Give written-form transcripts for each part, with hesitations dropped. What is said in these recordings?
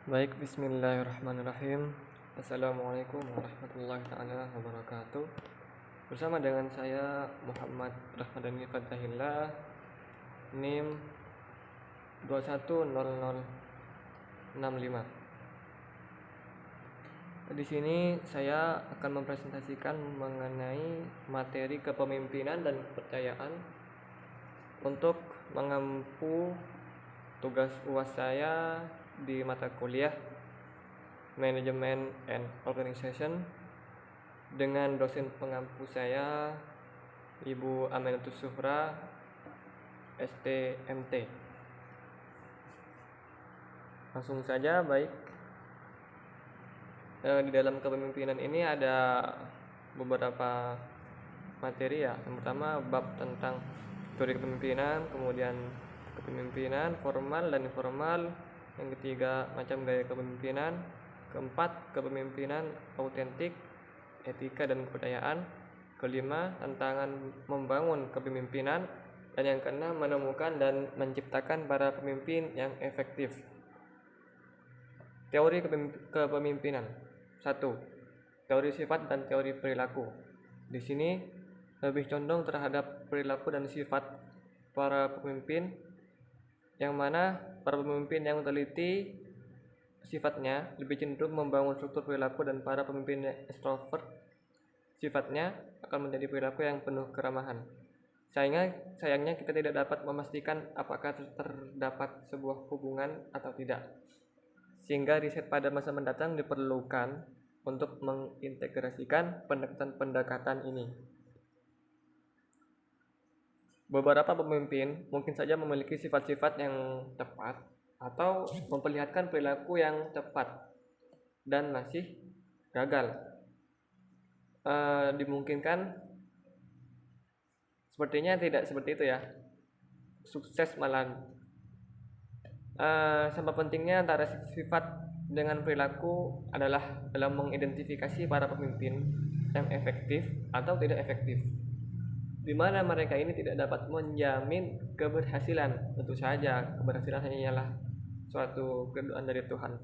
Baik, bismillahirrahmanirrahim. Assalamualaikum warahmatullahi taala wabarakatuh. Bersama dengan saya Muhammad Rahmadani Fatahillah, NIM 210065. Di sini saya akan mempresentasikan mengenai materi kepemimpinan dan kepercayaan untuk mengempu tugas UAS saya di mata kuliah Management and Organization dengan dosen pengampu saya Ibu Aminatus Suhra STMT. Langsung saja, baik. Di dalam kepemimpinan ini ada beberapa materi ya. Yang pertama bab tentang teori kepemimpinan, kemudian kepemimpinan formal dan informal. Yang ketiga, macam gaya kepemimpinan. Keempat, kepemimpinan autentik, etika dan kepercayaan. Kelima, tantangan membangun kepemimpinan. Dan yang keenam, menemukan dan menciptakan para pemimpin yang efektif. Teori kepemimpinan. 1. Teori sifat dan teori perilaku. Di sini lebih condong terhadap perilaku dan sifat para pemimpin, yang mana para pemimpin yang teliti sifatnya lebih cenderung membangun struktur perilaku, dan para pemimpin yang ekstrovert sifatnya akan menjadi perilaku yang penuh keramahan. Sayangnya kita tidak dapat memastikan apakah terdapat sebuah hubungan atau tidak, sehingga riset pada masa mendatang diperlukan untuk mengintegrasikan pendekatan-pendekatan ini. Beberapa pemimpin mungkin saja memiliki sifat-sifat yang tepat atau memperlihatkan perilaku yang tepat dan masih gagal. Dimungkinkan sepertinya tidak seperti itu ya, sukses malah. Sama pentingnya antara sifat dengan perilaku adalah dalam mengidentifikasi para pemimpin yang efektif atau tidak efektif, di mana mereka ini tidak dapat menjamin keberhasilan. Tentu saja keberhasilan hanyalah suatu kedoaan dari Tuhan.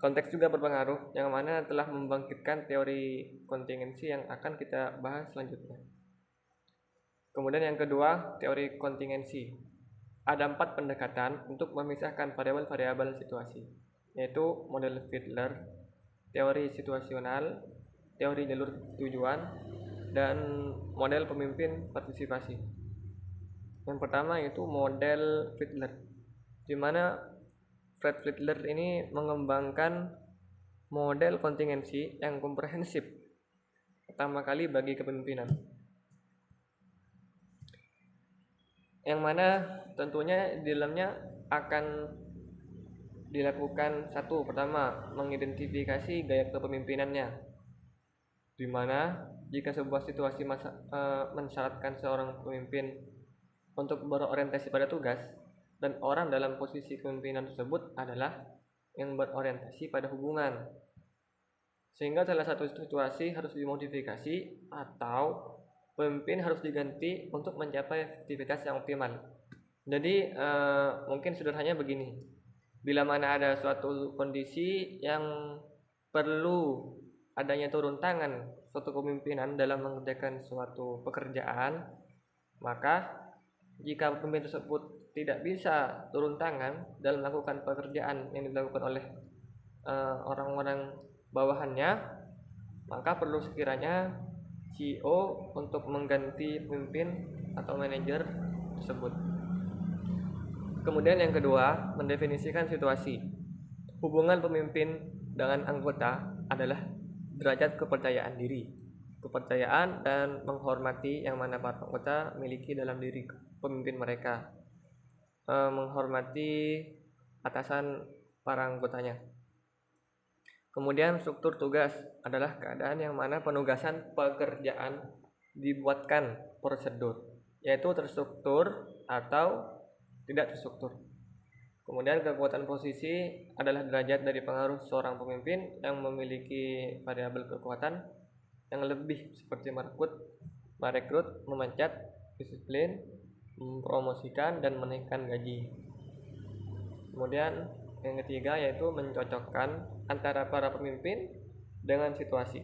Konteks juga berpengaruh, yang mana telah membangkitkan teori kontingensi yang akan kita bahas selanjutnya. Kemudian yang kedua, teori kontingensi. Ada 4 pendekatan untuk memisahkan variabel-variabel situasi, yaitu model Fiedler, teori situasional, teori jalur tujuan, dan model pemimpin partisipasi. Yang pertama yaitu model Fiedler, di mana Fred Fiedler ini mengembangkan model kontingensi yang komprehensif pertama kali bagi kepemimpinan, yang mana tentunya di dalamnya akan dilakukan pertama, mengidentifikasi gaya kepemimpinannya, di mana jika sebuah situasi mensyaratkan seorang pemimpin untuk berorientasi pada tugas, dan orang dalam posisi kepemimpinan tersebut adalah yang berorientasi pada hubungan, sehingga salah satu situasi harus dimodifikasi atau pemimpin harus diganti untuk mencapai efektivitas yang optimal. Jadi mungkin sederhananya begini, bila mana ada suatu kondisi yang perlu adanya turun tangan suatu kepemimpinan dalam mengerjakan suatu pekerjaan, maka jika pemimpin tersebut tidak bisa turun tangan dalam melakukan pekerjaan yang dilakukan oleh orang-orang bawahannya, maka perlu sekiranya CEO untuk mengganti pemimpin atau manajer tersebut. Kemudian yang kedua, mendefinisikan situasi. Hubungan pemimpin dengan anggota adalah derajat kepercayaan diri, kepercayaan dan menghormati yang mana para anggota miliki dalam diri pemimpin mereka, menghormati atasan para anggotanya. Kemudian struktur tugas adalah keadaan yang mana penugasan pekerjaan dibuatkan prosedur, yaitu terstruktur atau tidak terstruktur. Kemudian kekuatan posisi adalah derajat dari pengaruh seorang pemimpin yang memiliki variabel kekuatan yang lebih, seperti merekrut, memecat, disiplin, mempromosikan, dan menaikkan gaji. Kemudian yang ketiga yaitu mencocokkan antara para pemimpin dengan situasi.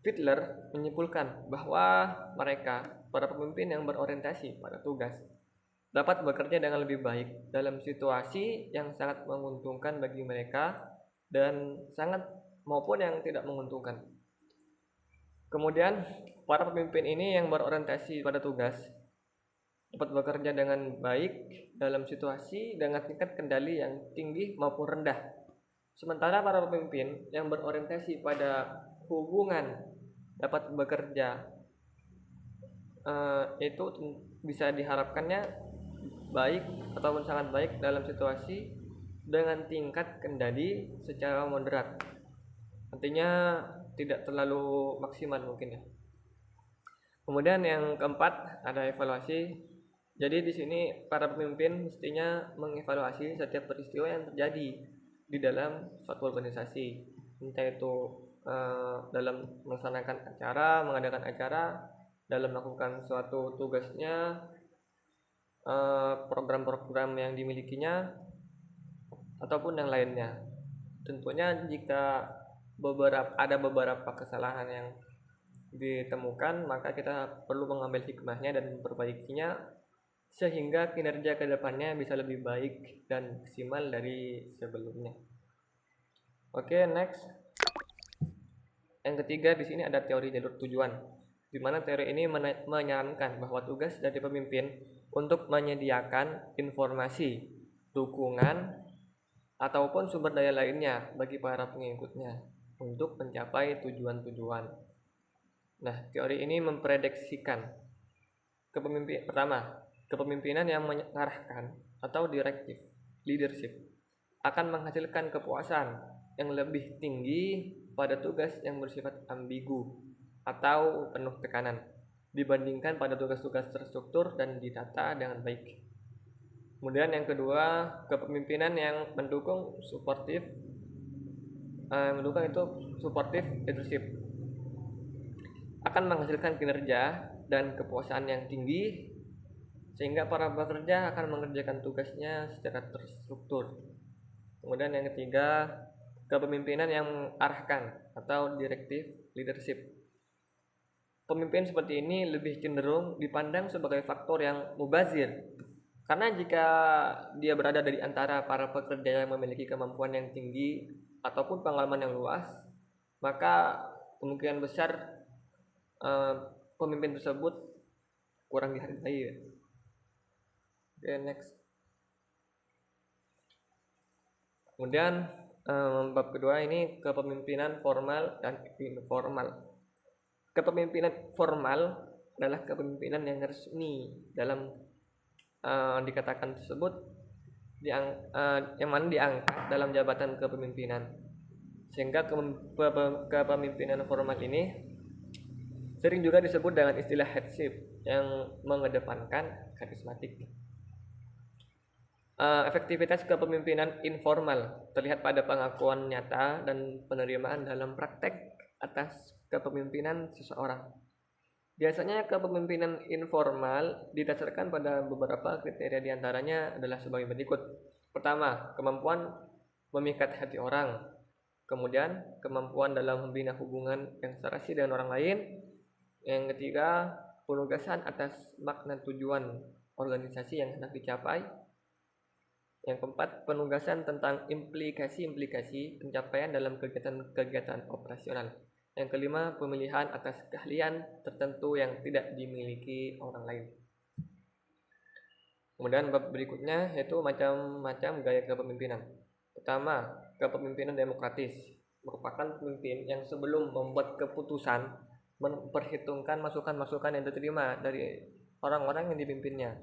Fiedler menyimpulkan bahwa mereka, para pemimpin yang berorientasi pada tugas, dapat bekerja dengan lebih baik dalam situasi yang sangat menguntungkan bagi mereka dan sangat maupun yang tidak menguntungkan. Kemudian, para pemimpin ini yang berorientasi pada tugas dapat bekerja dengan baik dalam situasi dengan tingkat kendali yang tinggi maupun rendah. Sementara para pemimpin yang berorientasi pada hubungan dapat bekerja itu bisa diharapkannya baik ataupun sangat baik dalam situasi dengan tingkat kendali secara moderat. Artinya tidak terlalu maksimal mungkin ya. Kemudian yang keempat ada evaluasi. Jadi di sini para pemimpin mestinya mengevaluasi setiap peristiwa yang terjadi di dalam suatu organisasi, entah itu dalam melaksanakan acara, mengadakan acara, dalam melakukan suatu tugasnya, program-program yang dimilikinya, ataupun yang lainnya. Tentunya jika ada beberapa kesalahan yang ditemukan, maka kita perlu mengambil hikmahnya dan memperbaikinya sehingga kinerja ke depannya bisa lebih baik dan maksimal dari sebelumnya. Oke, next. Yang ketiga di sini ada teori jalur tujuan, di mana teori ini menyarankan bahwa tugas dari pemimpin untuk menyediakan informasi, dukungan, ataupun sumber daya lainnya bagi para pengikutnya untuk mencapai tujuan-tujuan. Nah, teori ini memprediksikan kepemimpinan yang mengarahkan atau direktif, leadership, akan menghasilkan kepuasan yang lebih tinggi pada tugas yang bersifat ambigu atau penuh tekanan dibandingkan pada tugas-tugas terstruktur dan ditata dengan baik. Kemudian yang kedua, kepemimpinan yang mendukung supportive leadership akan menghasilkan kinerja dan kepuasan yang tinggi sehingga para pekerja akan mengerjakan tugasnya secara terstruktur. Kemudian yang ketiga, kepemimpinan yang mengarahkan atau directive leadership. Pemimpin seperti ini lebih cenderung dipandang sebagai faktor yang mubazir, karena jika dia berada di antara para pekerja yang memiliki kemampuan yang tinggi ataupun pengalaman yang luas, maka kemungkinan besar pemimpin tersebut kurang dihargai. Oke, next. Kemudian bab kedua ini kepemimpinan formal dan informal. Kepemimpinan formal adalah kepemimpinan yang resmi dalam dikatakan tersebut yang mana diangkat dalam jabatan kepemimpinan, sehingga kepemimpinan formal ini sering juga disebut dengan istilah headship yang mengedepankan karismatik. Efektivitas kepemimpinan informal terlihat pada pengakuan nyata dan penerimaan dalam praktek atas kepemimpinan seseorang. Biasanya kepemimpinan informal didasarkan pada beberapa kriteria, diantaranya adalah sebagai berikut. Pertama, kemampuan memikat hati orang. Kemudian, kemampuan dalam membina hubungan yang serasi dengan orang lain. Yang ketiga, penugasan atas makna tujuan organisasi yang hendak dicapai. Yang keempat, penugasan tentang implikasi-implikasi pencapaian dalam kegiatan-kegiatan operasional. Yang kelima, pemilihan atas keahlian tertentu yang tidak dimiliki orang lain. Kemudian bab berikutnya yaitu macam-macam gaya kepemimpinan. Pertama, kepemimpinan demokratis merupakan pemimpin yang sebelum membuat keputusan memperhitungkan masukan-masukan yang diterima dari orang-orang yang dipimpinnya.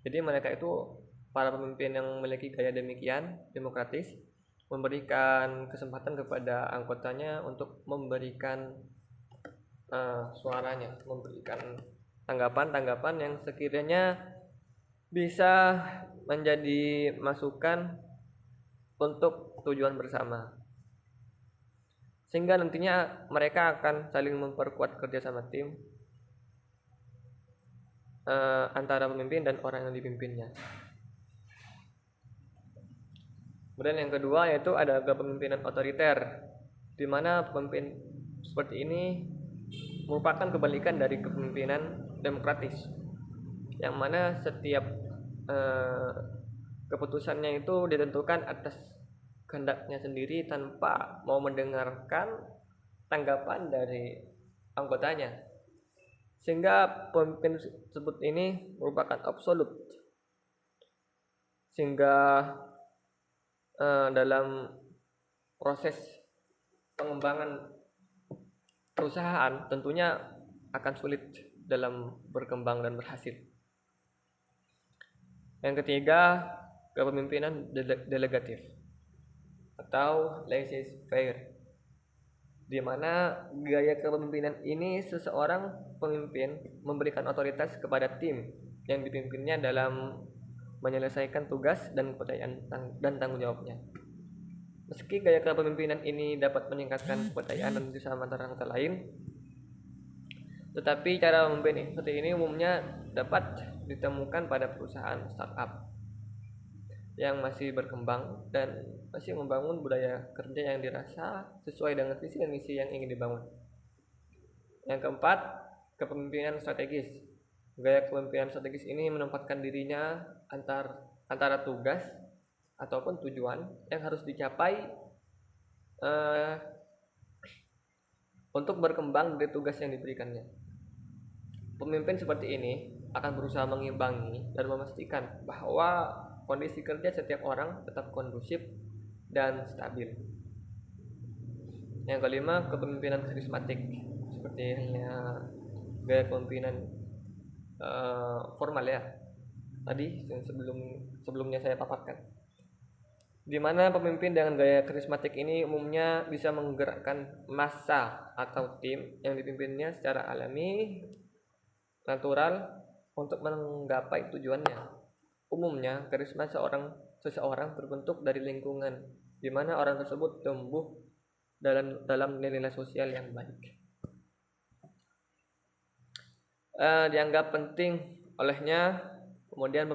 Jadi mereka itu, para pemimpin yang memiliki gaya demikian demokratis, memberikan kesempatan kepada anggotanya untuk memberikan suaranya, memberikan tanggapan-tanggapan yang sekiranya bisa menjadi masukan untuk tujuan bersama, sehingga nantinya mereka akan saling memperkuat kerjasama tim antara pemimpin dan orang yang dipimpinnya. Kemudian yang kedua yaitu ada kepemimpinan otoriter, di mana pemimpin seperti ini merupakan kebalikan dari kepemimpinan demokratis, yang mana setiap eh, keputusannya itu ditentukan atas kehendaknya sendiri tanpa mau mendengarkan tanggapan dari anggotanya, sehingga pemimpin tersebut ini merupakan absolut, sehingga dalam proses pengembangan perusahaan tentunya akan sulit dalam berkembang dan berhasil. Yang ketiga, kepemimpinan delegatif atau laissez-faire, di mana gaya kepemimpinan ini seseorang pemimpin memberikan otoritas kepada tim yang dipimpinnya dalam menyelesaikan tugas dan kepercayaan dan tanggung jawabnya. Meski gaya kepemimpinan ini dapat meningkatkan kepercayaan dan kerjasama antara kata lain, tetapi cara memimpin seperti ini umumnya dapat ditemukan pada perusahaan startup yang masih berkembang dan masih membangun budaya kerja yang dirasa sesuai dengan visi dan misi yang ingin dibangun. Yang keempat, kepemimpinan strategis. Gaya kepemimpinan strategis ini menempatkan dirinya antara tugas ataupun tujuan yang harus dicapai untuk berkembang dari tugas yang diberikannya. Pemimpin seperti ini akan berusaha mengimbangi dan memastikan bahwa kondisi kerja setiap orang tetap kondusif dan stabil. Yang kelima, kepemimpinan karismatik, seperti halnya gaya kepemimpinan formal ya. Tadi yang sebelumnya saya paparkan. Di mana pemimpin dengan gaya karismatik ini umumnya bisa menggerakkan massa atau tim yang dipimpinnya secara alami, natural untuk menggapai tujuannya. Umumnya, karisma seseorang terbentuk dari lingkungan di mana orang tersebut tumbuh dalam nilai-nilai sosial yang baik. Dianggap penting olehnya, kemudian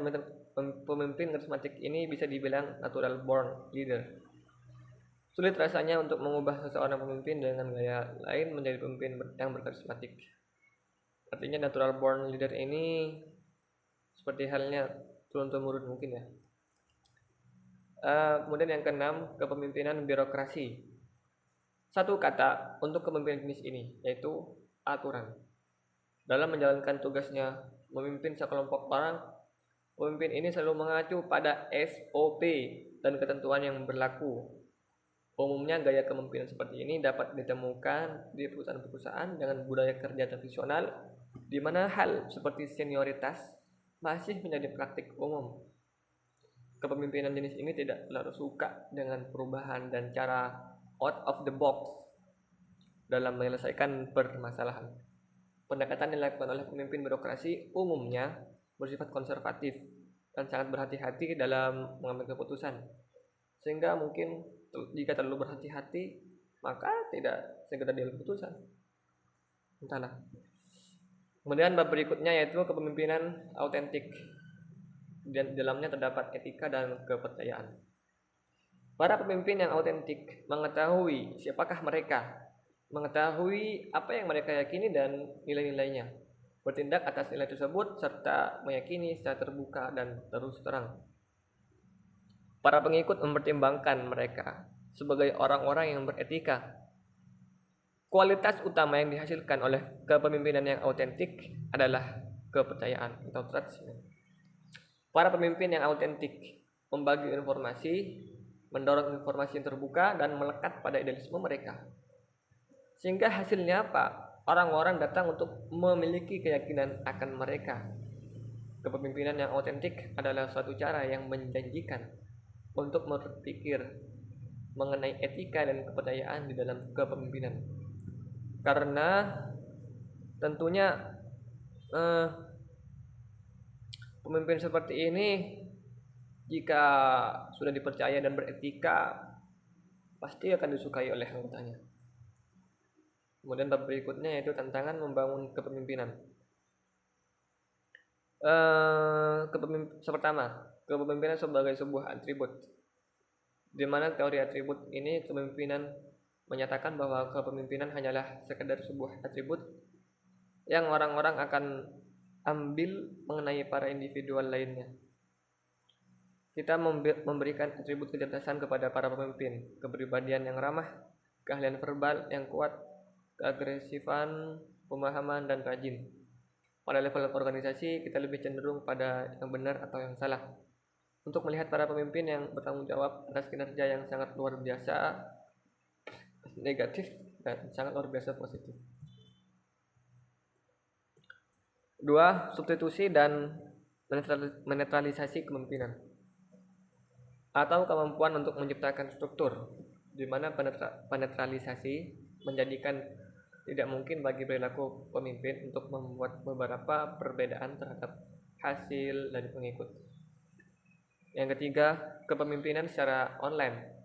pemimpin karismatik ini bisa dibilang natural born leader. Sulit rasanya untuk mengubah seseorang pemimpin dengan gaya lain menjadi pemimpin yang berkarismatik. Artinya natural born leader ini seperti halnya turun-temurun mungkin ya. Kemudian yang keenam, kepemimpinan birokrasi. Satu kata untuk kepemimpinan jenis ini, yaitu aturan. Dalam menjalankan tugasnya memimpin sekelompok orang, pemimpin ini selalu mengacu pada SOP dan ketentuan yang berlaku. Umumnya gaya kepemimpinan seperti ini dapat ditemukan di perusahaan-perusahaan dengan budaya kerja tradisional, di mana hal seperti senioritas masih menjadi praktik umum. Kepemimpinan jenis ini tidak terlalu suka dengan perubahan dan cara out of the box dalam menyelesaikan permasalahan. Pendekatan yang dilakukan oleh pemimpin birokrasi umumnya bersifat konservatif dan sangat berhati-hati dalam mengambil keputusan, sehingga mungkin jika terlalu berhati-hati maka tidak segera diambil keputusan. Entahlah. Kemudian bab berikutnya yaitu kepemimpinan autentik. Dan di dalamnya terdapat etika dan kepercayaan. Para pemimpin yang autentik mengetahui siapakah mereka, mengetahui apa yang mereka yakini dan nilai-nilainya, bertindak atas nilai tersebut serta meyakini secara terbuka dan terus terang. Para pengikut mempertimbangkan mereka sebagai orang-orang yang beretika. Kualitas utama yang dihasilkan oleh kepemimpinan yang autentik adalah kepercayaan atau trust. Para pemimpin yang autentik membagi informasi, mendorong informasi yang terbuka dan melekat pada idealisme mereka. Sehingga hasilnya apa? Orang-orang datang untuk memiliki keyakinan akan mereka. Kepemimpinan yang autentik adalah suatu cara yang menjanjikan untuk berpikir mengenai etika dan kepercayaan di dalam kepemimpinan. Karena tentunya pemimpin seperti ini jika sudah dipercaya dan beretika pasti akan disukai oleh anggotanya. Kemudian bab berikutnya yaitu tantangan membangun kepemimpinan. Pertama, kepemimpinan sebagai sebuah atribut. di mana teori atribut ini kepemimpinan menyatakan bahwa kepemimpinan hanyalah sekedar sebuah atribut yang orang-orang akan ambil mengenai para individual lainnya. Kita memberikan atribut kecerdasan kepada para pemimpin, kepribadian yang ramah, keahlian verbal yang kuat, keagresifan, pemahaman, dan rajin. Pada level organisasi, kita lebih cenderung pada yang benar atau yang salah. Untuk melihat para pemimpin yang bertanggung jawab atas kinerja yang sangat luar biasa negatif dan sangat luar biasa positif. 2. Substitusi dan menetralisasi kepemimpinan atau kemampuan untuk menciptakan struktur, di mana penetralisasi menjadikan tidak mungkin bagi perilaku pemimpin untuk membuat beberapa perbedaan terhadap hasil dari pengikut. Yang ketiga, kepemimpinan secara online.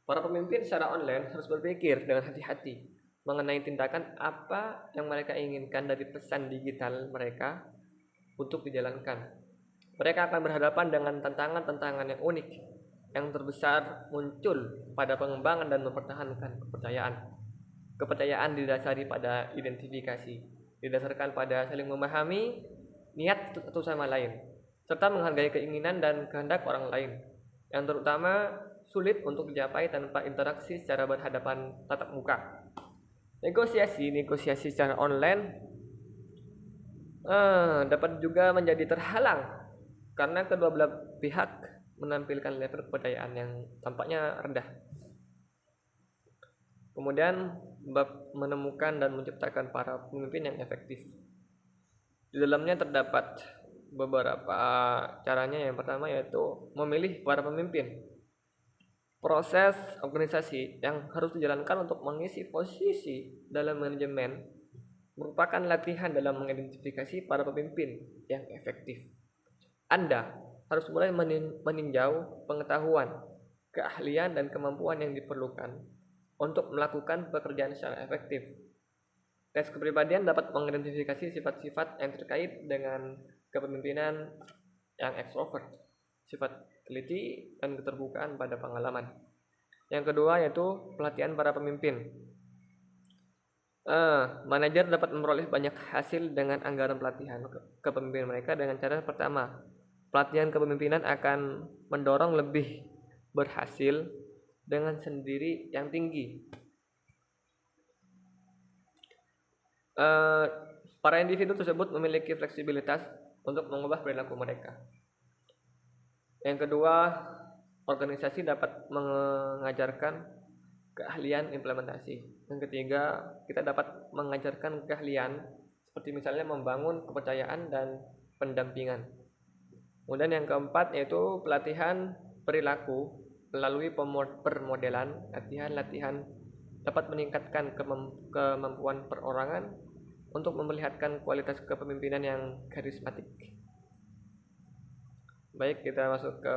Para pemimpin secara online harus berpikir dengan hati-hati mengenai tindakan apa yang mereka inginkan dari pesan digital mereka untuk dijalankan. Mereka akan berhadapan dengan tantangan-tantangan yang unik, yang terbesar muncul pada pengembangan dan mempertahankan kepercayaan. Kepercayaan didasari pada identifikasi, didasarkan pada saling memahami niat satu sama lain, serta menghargai keinginan dan kehendak orang lain, yang terutama sulit untuk dicapai tanpa interaksi secara berhadapan tatap muka. Negosiasi secara online dapat juga menjadi terhalang karena kedua belah pihak menampilkan level kepercayaan yang tampaknya rendah. Kemudian bab menemukan dan menciptakan para pemimpin yang efektif. Di dalamnya terdapat beberapa caranya. Yang pertama yaitu memilih para pemimpin. Proses organisasi yang harus dijalankan untuk mengisi posisi dalam manajemen merupakan latihan dalam mengidentifikasi para pemimpin yang efektif. Anda harus mulai meninjau pengetahuan, keahlian, dan kemampuan yang diperlukan untuk melakukan pekerjaan secara efektif. Tes kepribadian dapat mengidentifikasi sifat-sifat yang terkait dengan kepemimpinan yang ekstrovert, sifat teliti dan keterbukaan pada pengalaman. Yang kedua yaitu pelatihan para pemimpin. Manajer dapat memperoleh banyak hasil dengan anggaran pelatihan kepemimpinan mereka dengan cara pertama, pelatihan kepemimpinan akan mendorong lebih berhasil dengan sendiri yang tinggi. Para individu tersebut memiliki fleksibilitas untuk mengubah perilaku mereka. Yang kedua, organisasi dapat mengajarkan keahlian implementasi. Yang ketiga, kita dapat mengajarkan keahlian seperti misalnya membangun kepercayaan dan pendampingan. Kemudian yang keempat yaitu pelatihan perilaku melalui permodelan. Latihan dapat meningkatkan kemampuan perorangan untuk memperlihatkan kualitas kepemimpinan yang karismatik. Baik, kita masuk ke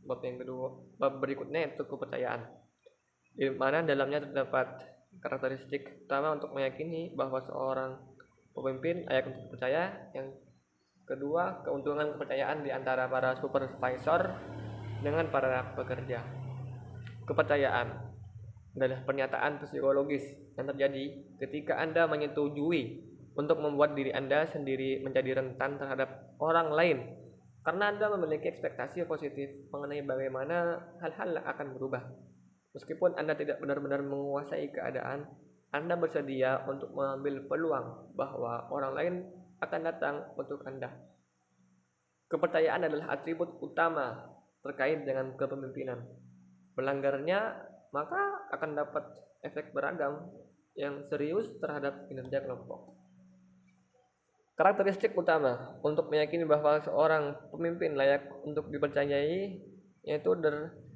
bab yang kedua. Bab berikutnya yaitu kepercayaan, di mana dalamnya terdapat karakteristik utama untuk meyakini bahwa seorang pemimpin layak untuk dipercaya. Yang kedua, keuntungan kepercayaan di antara para supervisor dengan para pekerja. Kepercayaan adalah pernyataan psikologis yang terjadi ketika Anda menyetujui untuk membuat diri Anda sendiri menjadi rentan terhadap orang lain karena Anda memiliki ekspektasi positif mengenai bagaimana hal-hal akan berubah. Meskipun Anda tidak benar-benar menguasai keadaan, Anda bersedia untuk mengambil peluang bahwa orang lain akan datang untuk Anda. Kepercayaan adalah atribut utama terkait dengan kepemimpinan. Melanggarnya maka akan dapat efek beragam yang serius terhadap kinerja kelompok. Karakteristik utama untuk meyakini bahwa seorang pemimpin layak untuk dipercayai yaitu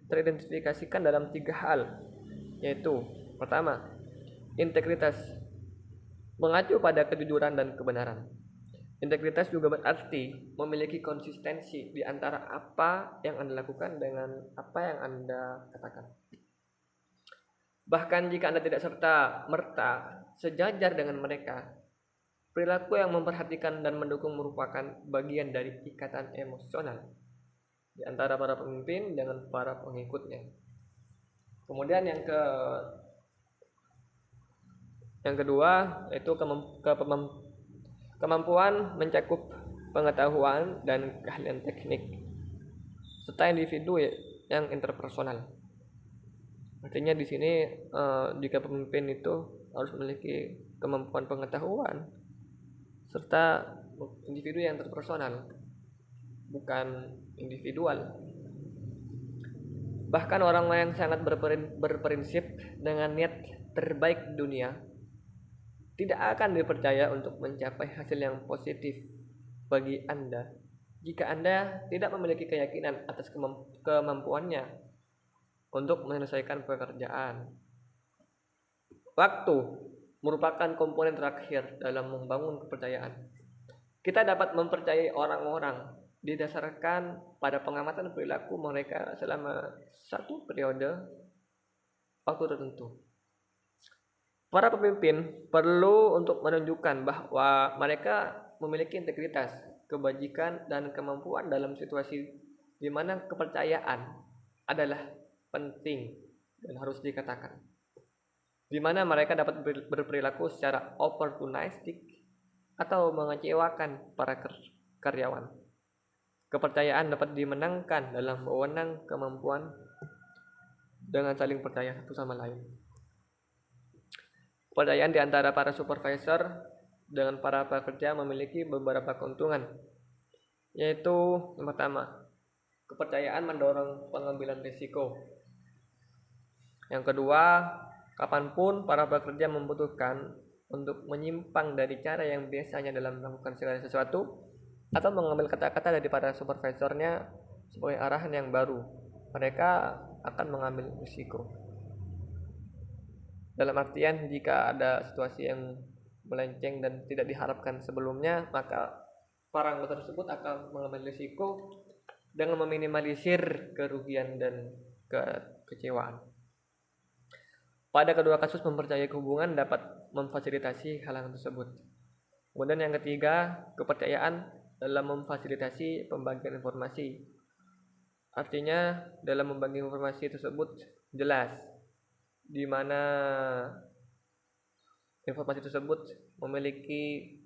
teridentifikasikan dalam 3 hal, yaitu pertama, integritas, mengacu pada kejujuran dan kebenaran. Integritas juga berarti memiliki konsistensi di antara apa yang Anda lakukan dengan apa yang Anda katakan. Bahkan jika Anda tidak serta-merta sejajar dengan mereka, perilaku yang memperhatikan dan mendukung merupakan bagian dari ikatan emosional. di antara para pemimpin dengan para pengikutnya. Kemudian yang kedua yaitu kemampuan mencakup pengetahuan dan keahlian teknik serta individu yang interpersonal. Artinya di sini jika pemimpin itu harus memiliki kemampuan pengetahuan serta individu yang interpersonal, bukan individual. Bahkan orang yang sangat berprinsip dengan niat terbaik dunia tidak akan dipercaya untuk mencapai hasil yang positif bagi Anda jika Anda tidak memiliki keyakinan atas kemampuannya untuk menyelesaikan pekerjaan. Waktu merupakan komponen terakhir dalam membangun kepercayaan. Kita dapat mempercayai orang-orang didasarkan pada pengamatan perilaku mereka selama satu periode waktu tertentu. Para pemimpin perlu untuk menunjukkan bahwa mereka memiliki integritas, kebajikan, dan kemampuan dalam situasi di mana kepercayaan adalah penting dan harus dikatakan. Di mana mereka dapat berperilaku secara opportunistic atau mengecewakan para karyawan. Kepercayaan dapat dimenangkan dalam wewenang kemampuan dengan saling percaya satu sama lain. Kepercayaan di antara para supervisor dengan para pekerja memiliki beberapa keuntungan, yaitu yang pertama, kepercayaan mendorong pengambilan risiko. Yang kedua, kapanpun para pekerja membutuhkan untuk menyimpang dari cara yang biasanya dalam melakukan segala sesuatu atau mengambil kata-kata dari para supervisornya sebagai arahan yang baru, mereka akan mengambil risiko. Dalam artian jika ada situasi yang melenceng dan tidak diharapkan sebelumnya, maka para anggota tersebut akan mengambil risiko dengan meminimalisir kerugian dan kekecewaan. Pada kedua kasus, mempercayai hubungan dapat memfasilitasi hal tersebut. Kemudian yang ketiga, kepercayaan dalam memfasilitasi pembagian informasi. Artinya dalam membagi informasi tersebut jelas di mana informasi tersebut memiliki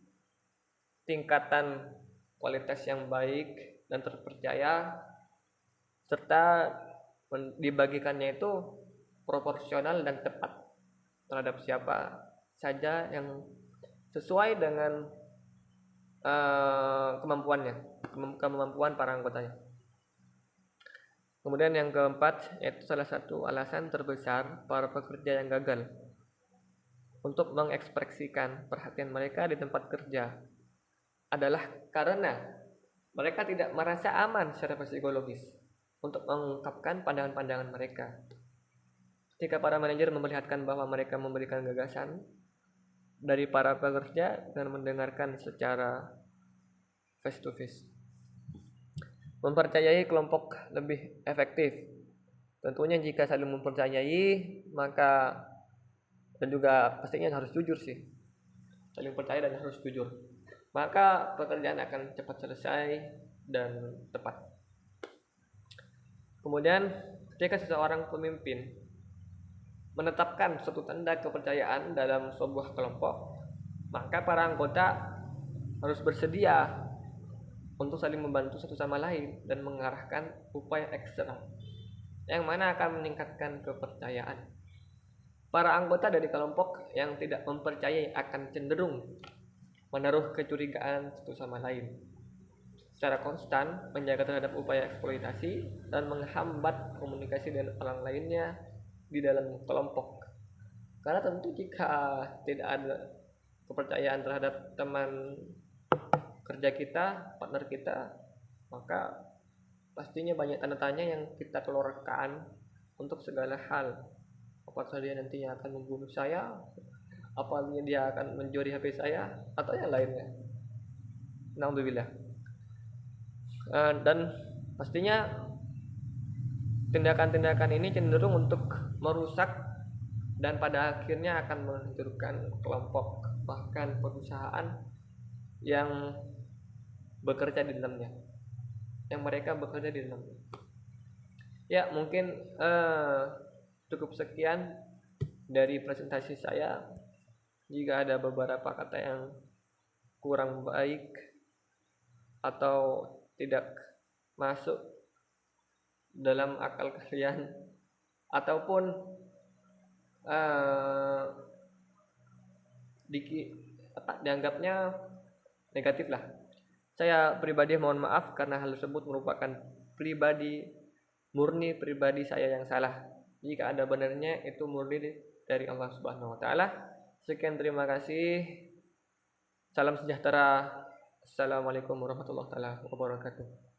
tingkatan kualitas yang baik dan terpercaya, serta dibagikannya itu proporsional dan tepat terhadap siapa saja yang sesuai dengan kemampuan para anggotanya. Kemudian yang keempat, yaitu salah satu alasan terbesar para pekerja yang gagal untuk mengekspresikan perhatian mereka di tempat kerja adalah karena mereka tidak merasa aman secara psikologis untuk mengungkapkan pandangan-pandangan mereka. Ketika para manajer memperlihatkan bahwa mereka memberikan gagasan dari para pekerja dan mendengarkan secara face to face. Mempercayai kelompok lebih efektif. Tentunya jika saling mempercayai, maka dan juga pastinya harus jujur sih. Saling percaya dan harus jujur. Maka pekerjaan akan cepat selesai dan tepat. Kemudian ketika seseorang pemimpin menetapkan suatu tanda kepercayaan dalam sebuah kelompok, maka para anggota harus bersedia untuk saling membantu satu sama lain dan mengarahkan upaya ekstra yang mana akan meningkatkan kepercayaan. Para anggota dari kelompok yang tidak mempercayai akan cenderung menaruh kecurigaan satu sama lain, secara konstan menjaga terhadap upaya eksploitasi dan menghambat komunikasi dengan orang lainnya di dalam kelompok. Karena tentu jika tidak ada kepercayaan terhadap teman kerja kita, partner kita, maka pastinya banyak tanda tanya yang kita keluarkan untuk segala hal. Apakah dia nantinya akan membunuh saya, apakah dia akan mencuri HP saya, atau yang lainnya. Alhamdulillah. Dan pastinya tindakan-tindakan ini cenderung untuk merusak dan pada akhirnya akan menghancurkan kelompok bahkan perusahaan yang bekerja di dalamnya. yang mereka bekerja di dalamnya. Ya, mungkin cukup sekian dari presentasi saya. Jika ada beberapa kata yang kurang baik atau tidak masuk dalam akal kalian, ataupun eh, dianggapnya negatif lah, saya pribadi mohon maaf karena hal tersebut merupakan murni pribadi saya yang salah. Jika ada benarnya itu murni dari Allah Subhanahu wa taala. Sekian, terima kasih. Salam sejahtera. Assalamualaikum warahmatullahi wabarakatuh.